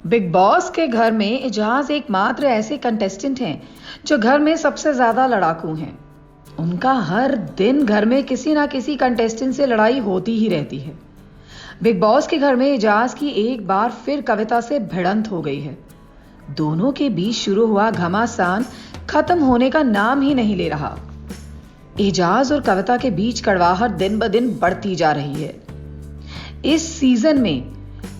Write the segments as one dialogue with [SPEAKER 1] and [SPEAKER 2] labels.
[SPEAKER 1] Big boss के घर में एजाज एकमात्र ऐसे कंटेस्टेंट हैं जो घर में सबसे ज्यादा लड़ाकू हैं। उनका हर दिन घर में किसी ना किसी कंटेस्टेंट से लड़ाई होती ही रहती है। बिग बॉस के घर में एजाज की एक बार फिर कविता से भिड़ंत हो गई है। दोनों के बीच शुरू हुआ घमासान खत्म होने का नाम ही नहीं ले रहा। एजाज और कविता के बीच कड़वाहट दिन ब दिन बढ़ती जा रही है। इस सीजन में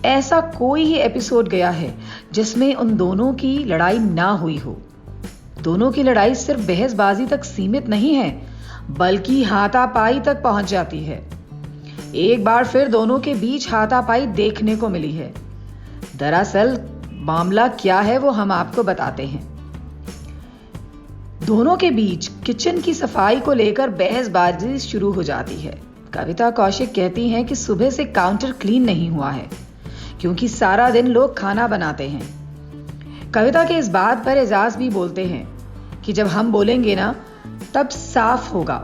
[SPEAKER 1] ऐसा कोई ही एपिसोड गया है जिसमें उन दोनों की लड़ाई ना हुई हो। दोनों की लड़ाई सिर्फ बहसबाजी तक सीमित नहीं है, बल्कि हाथापाई तक पहुंच जाती है। एक बार फिर दोनों के बीच हाथापाई देखने को मिली है। दरअसल मामला क्या है वो हम आपको बताते हैं। दोनों के बीच किचन की सफाई को लेकर बहसबाजी शुरू हो जाती है। कविता कौशिक कहती हैं कि सुबह से काउंटर क्लीन नहीं हुआ है क्योंकि सारा दिन लोग खाना बनाते हैं। कविता के इस बात पर एजाज भी बोलते हैं कि जब हम बोलेंगे ना तब साफ होगा।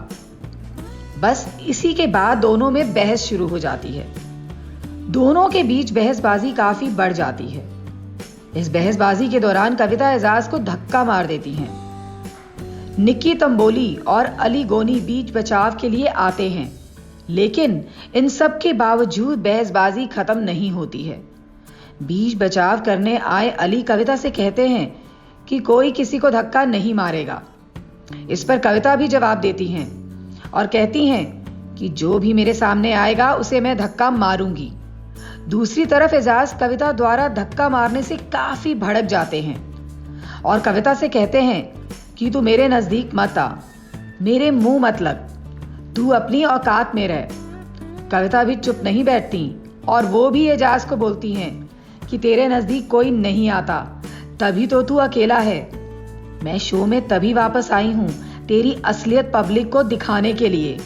[SPEAKER 1] बस इसी के बाद दोनों में बहस शुरू हो जाती है। दोनों के बीच बहसबाजी काफी बढ़ जाती है। इस बहसबाजी के दौरान कविता एजाज को धक्का मार देती हैं। निक्की तंबोली और अली गोनी बीच बचाव के लिए आते हैं, लेकिन इन सब के बावजूद बहसबाजी खत्म नहीं होती है। बीच बचाव करने आए अली कविता से कहते हैं कि कोई किसी को धक्का नहीं मारेगा। इस पर कविता भी जवाब देती हैं और कहती हैं कि जो भी मेरे सामने आएगा उसे मैं धक्का मारूंगी। दूसरी तरफ एजाज कविता द्वारा धक्का मारने से काफी भड़क जाते हैं और कविता से कहते हैं कि तू मेरे नजदीक मत आ, मेरे मुंह मत लग, तू अपनी औकात में रह। कविता भी चुप नहीं बैठती और वो भी एजाज को बोलती हैं कि तेरे नजदीक कोई नहीं आता, तभी तो तू अकेला है। मैं शो में तभी वापस आई हूं तेरी असलियत पब्लिक को दिखाने के लिए।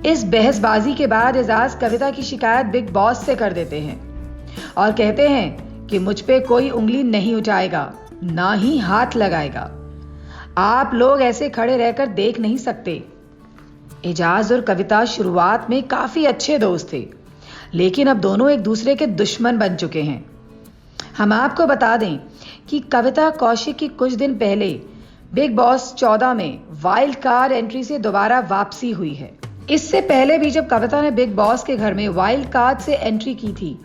[SPEAKER 1] इस बहसबाजी के बाद एजाज कविता की शिकायत बिग बॉस से कर देते हैं और कहते हैं कि मुझ पे कोई उंगली नहीं उठाएगा, ना ही हाथ लगाएगा। आप लोग ऐसे खड़े रहकर देख नहीं सकते। एजाज और कविता शुरुआत में काफी अच्छे दोस्त थे, लेकिन अब दोनों एक दूसरे के दुश्मन बन चुके हैं। हम आपको बता दें कि कविता कौशिक की कुछ दिन पहले बिग बॉस 14 में वाइल्ड कार्ड एंट्री से दोबारा वापसी हुई है। इससे पहले भी जब कविता ने बिग बॉस के घर में वाइल्ड कार्ड से एंट्री की थी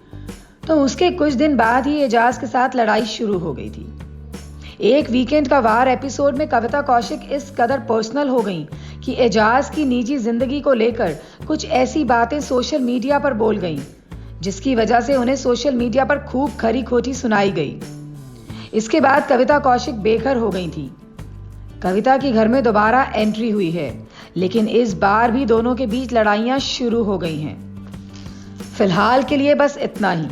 [SPEAKER 1] तो उसके कुछ दिन बाद ही एजाज के साथ लड़ाई शुरू हो गई थी। एक वीकेंड का वार एपिसोड में कविता कौशिक इस कदर पर्सनल हो गई कि एजाज की निजी जिंदगी को लेकर कुछ ऐसी बातें सोशल मीडिया पर बोल गईं, जिसकी वजह से उन्हें सोशल मीडिया पर खूब खरी खोटी सुनाई गई। इसके बाद कविता कौशिक बेघर हो गई थी। कविता की घर में दोबारा एंट्री हुई है, लेकिन इस बार भी दोनों के बीच लड़ाइयां शुरू हो गई हैं। फिलहाल के लिए बस इतना ही।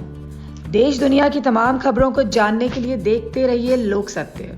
[SPEAKER 1] देश दुनिया की तमाम खबरों को जानने के लिए देखते रहिए लोक सत्य।